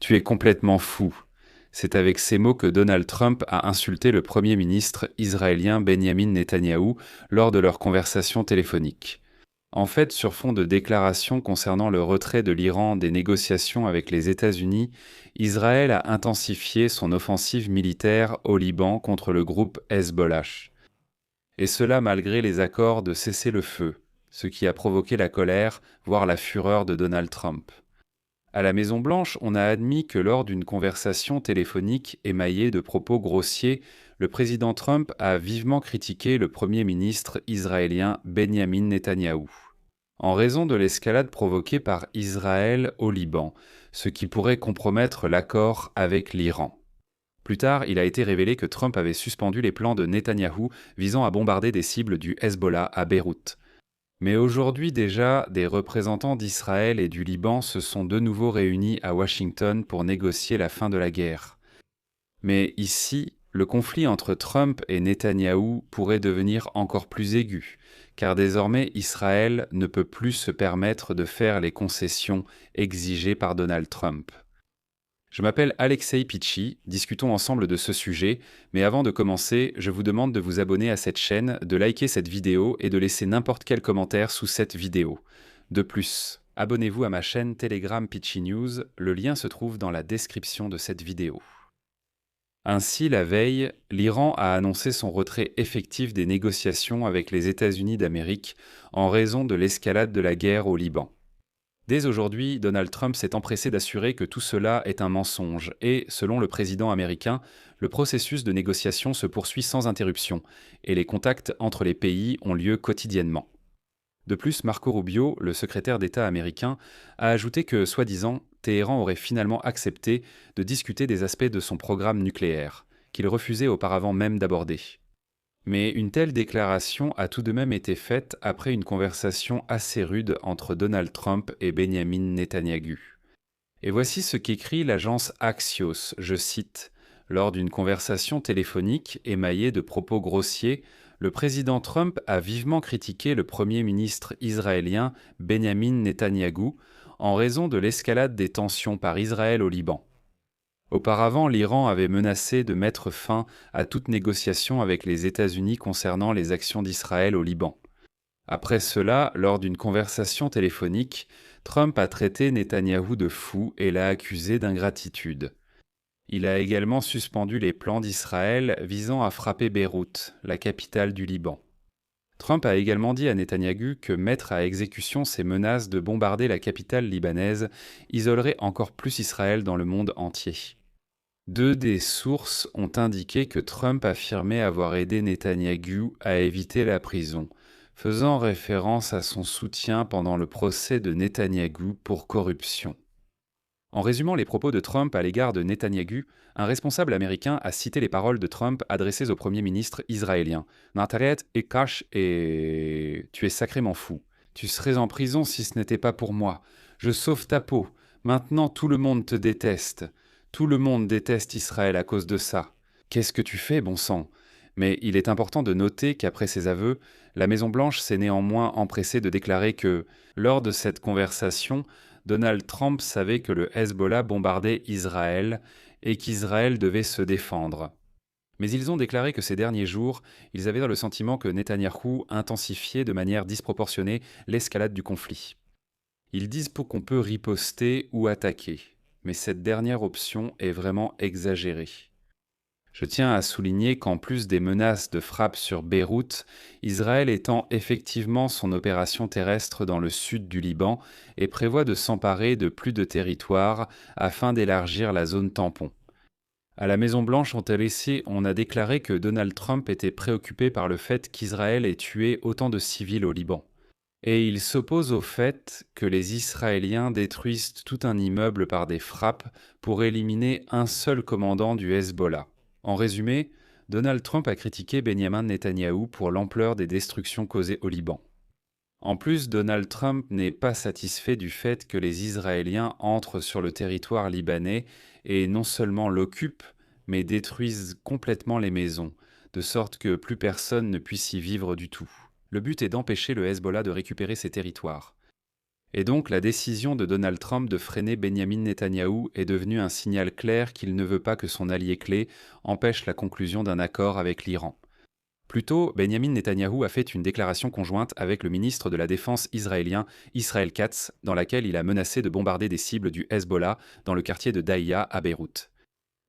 Tu es complètement fou. C'est avec ces mots que Donald Trump a insulté le Premier ministre israélien Benjamin Netanyahou lors de leur conversation téléphonique. En fait, sur fond de déclarations concernant le retrait de l'Iran des négociations avec les États-Unis, Israël a intensifié son offensive militaire au Liban contre le groupe Hezbollah. Et cela malgré les accords de cessez-le-feu, ce qui a provoqué la colère, voire la fureur de Donald Trump. À la Maison-Blanche, on a admis que lors d'une conversation téléphonique émaillée de propos grossiers, le président Trump a vivement critiqué le Premier ministre israélien Benjamin Netanyahou, en raison de l'escalade provoquée par Israël au Liban, ce qui pourrait compromettre l'accord avec l'Iran. Plus tard, il a été révélé que Trump avait suspendu les plans de Netanyahou visant à bombarder des cibles du Hezbollah à Beyrouth. Mais aujourd'hui déjà, des représentants d'Israël et du Liban se sont de nouveau réunis à Washington pour négocier la fin de la guerre. Mais ici, le conflit entre Trump et Netanyahou pourrait devenir encore plus aigu, car désormais Israël ne peut plus se permettre de faire les concessions exigées par Donald Trump. Je m'appelle Alexei Pichi, discutons ensemble de ce sujet, mais avant de commencer, je vous demande de vous abonner à cette chaîne, de liker cette vidéo et de laisser n'importe quel commentaire sous cette vidéo. De plus, abonnez-vous à ma chaîne Telegram Pichi News, le lien se trouve dans la description de cette vidéo. Ainsi, la veille, l'Iran a annoncé son retrait effectif des négociations avec les États-Unis d'Amérique en raison de l'escalade de la guerre au Liban. Dès aujourd'hui, Donald Trump s'est empressé d'assurer que tout cela est un mensonge et, selon le président américain, le processus de négociation se poursuit sans interruption et les contacts entre les pays ont lieu quotidiennement. De plus, Marco Rubio, le secrétaire d'État américain, a ajouté que, soi-disant, Téhéran aurait finalement accepté de discuter des aspects de son programme nucléaire, qu'il refusait auparavant même d'aborder. Mais une telle déclaration a tout de même été faite après une conversation assez rude entre Donald Trump et Benjamin Netanyahou. Et voici ce qu'écrit l'agence Axios, je cite, « Lors d'une conversation téléphonique émaillée de propos grossiers, le président Trump a vivement critiqué le Premier ministre israélien Benjamin Netanyahou en raison de l'escalade des tensions par Israël au Liban. Auparavant, l'Iran avait menacé de mettre fin à toute négociation avec les États-Unis concernant les actions d'Israël au Liban. Après cela, lors d'une conversation téléphonique, Trump a traité Netanyahou de fou et l'a accusé d'ingratitude. Il a également suspendu les plans d'Israël visant à frapper Beyrouth, la capitale du Liban. Trump a également dit à Netanyahou que mettre à exécution ses menaces de bombarder la capitale libanaise isolerait encore plus Israël dans le monde entier. Deux des sources ont indiqué que Trump affirmait avoir aidé Netanyahou à éviter la prison, faisant référence à son soutien pendant le procès de Netanyahou pour corruption. En résumant les propos de Trump à l'égard de Netanyahou, un responsable américain a cité les paroles de Trump adressées au Premier ministre israélien. « Nataret et Kash et... tu es sacrément fou. Tu serais en prison si ce n'était pas pour moi. Je sauve ta peau. Maintenant tout le monde te déteste. Tout le monde déteste Israël à cause de ça. Qu'est-ce que tu fais, bon sang ?» Mais il est important de noter qu'après ces aveux, la Maison-Blanche s'est néanmoins empressée de déclarer que, lors de cette conversation, Donald Trump savait que le Hezbollah bombardait Israël et qu'Israël devait se défendre. Mais ils ont déclaré que ces derniers jours, ils avaient le sentiment que Netanyahou intensifiait de manière disproportionnée l'escalade du conflit. Ils disent qu'on peut riposter ou attaquer, mais cette dernière option est vraiment exagérée. Je tiens à souligner qu'en plus des menaces de frappe sur Beyrouth, Israël étend effectivement son opération terrestre dans le sud du Liban et prévoit de s'emparer de plus de territoires afin d'élargir la zone tampon. À la Maison-Blanche, on a déclaré que Donald Trump était préoccupé par le fait qu'Israël ait tué autant de civils au Liban. Et il s'oppose au fait que les Israéliens détruisent tout un immeuble par des frappes pour éliminer un seul commandant du Hezbollah. En résumé, Donald Trump a critiqué Benjamin Netanyahou pour l'ampleur des destructions causées au Liban. En plus, Donald Trump n'est pas satisfait du fait que les Israéliens entrent sur le territoire libanais et non seulement l'occupent, mais détruisent complètement les maisons, de sorte que plus personne ne puisse y vivre du tout. Le but est d'empêcher le Hezbollah de récupérer ses territoires. Et donc la décision de Donald Trump de freiner Benyamin Netanyahou est devenue un signal clair qu'il ne veut pas que son allié clé empêche la conclusion d'un accord avec l'Iran. Plus tôt, Benyamin Netanyahou a fait une déclaration conjointe avec le ministre de la Défense israélien Israel Katz, dans laquelle il a menacé de bombarder des cibles du Hezbollah dans le quartier de Daïa à Beyrouth.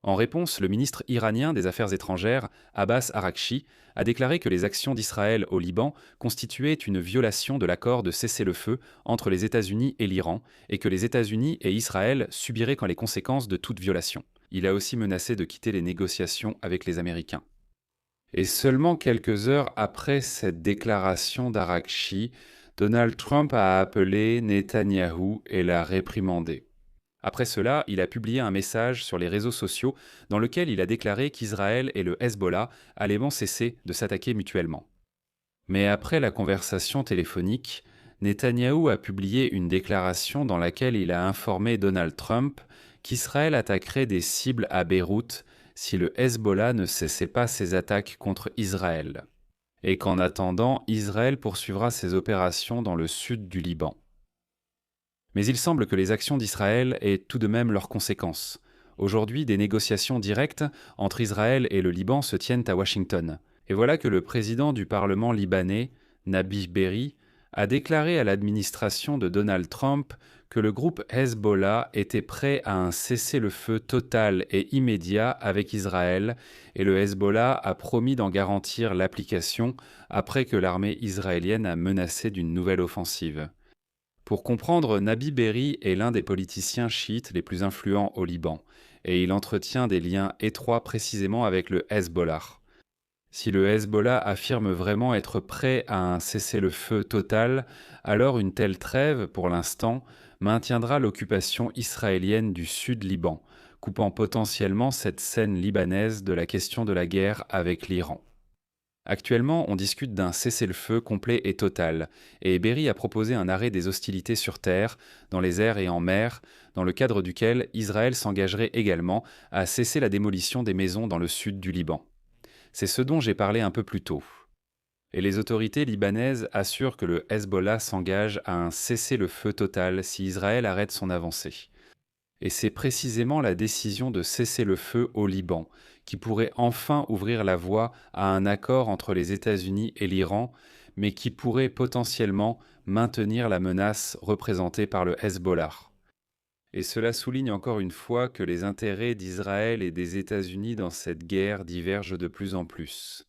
En réponse, le ministre iranien des Affaires étrangères, Abbas Araghchi, a déclaré que les actions d'Israël au Liban constituaient une violation de l'accord de cessez-le-feu entre les États-Unis et l'Iran, et que les États-Unis et Israël subiraient les conséquences de toute violation. Il a aussi menacé de quitter les négociations avec les Américains. Et seulement quelques heures après cette déclaration d'Araghchi, Donald Trump a appelé Netanyahou et l'a réprimandé. Après cela, il a publié un message sur les réseaux sociaux dans lequel il a déclaré qu'Israël et le Hezbollah allaient cesser de s'attaquer mutuellement. Mais après la conversation téléphonique, Netanyahou a publié une déclaration dans laquelle il a informé Donald Trump qu'Israël attaquerait des cibles à Beyrouth si le Hezbollah ne cessait pas ses attaques contre Israël, et qu'en attendant, Israël poursuivra ses opérations dans le sud du Liban. Mais il semble que les actions d'Israël aient tout de même leurs conséquences. Aujourd'hui, des négociations directes entre Israël et le Liban se tiennent à Washington. Et voilà que le président du Parlement libanais, Nabi Berri, a déclaré à l'administration de Donald Trump que le groupe Hezbollah était prêt à un cessez-le-feu total et immédiat avec Israël, et le Hezbollah a promis d'en garantir l'application après que l'armée israélienne a menacé d'une nouvelle offensive. Pour comprendre, Nabi Berri est l'un des politiciens chiites les plus influents au Liban, et il entretient des liens étroits précisément avec le Hezbollah. Si le Hezbollah affirme vraiment être prêt à un cessez-le-feu total, alors une telle trêve, pour l'instant, maintiendra l'occupation israélienne du sud Liban, coupant potentiellement cette scène libanaise de la question de la guerre avec l'Iran. Actuellement, on discute d'un cessez-le-feu complet et total, et Berri a proposé un arrêt des hostilités sur terre, dans les airs et en mer, dans le cadre duquel Israël s'engagerait également à cesser la démolition des maisons dans le sud du Liban. C'est ce dont j'ai parlé un peu plus tôt. Et les autorités libanaises assurent que le Hezbollah s'engage à un cessez-le-feu total si Israël arrête son avancée. Et c'est précisément la décision de cesser le feu au Liban qui pourrait enfin ouvrir la voie à un accord entre les États-Unis et l'Iran, mais qui pourrait potentiellement maintenir la menace représentée par le Hezbollah. Et cela souligne encore une fois que les intérêts d'Israël et des États-Unis dans cette guerre divergent de plus en plus.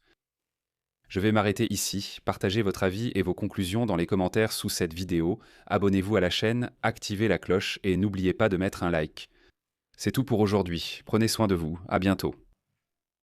Je vais m'arrêter ici, partagez votre avis et vos conclusions dans les commentaires sous cette vidéo, abonnez-vous à la chaîne, activez la cloche et n'oubliez pas de mettre un like. C'est tout pour aujourd'hui, prenez soin de vous, à bientôt.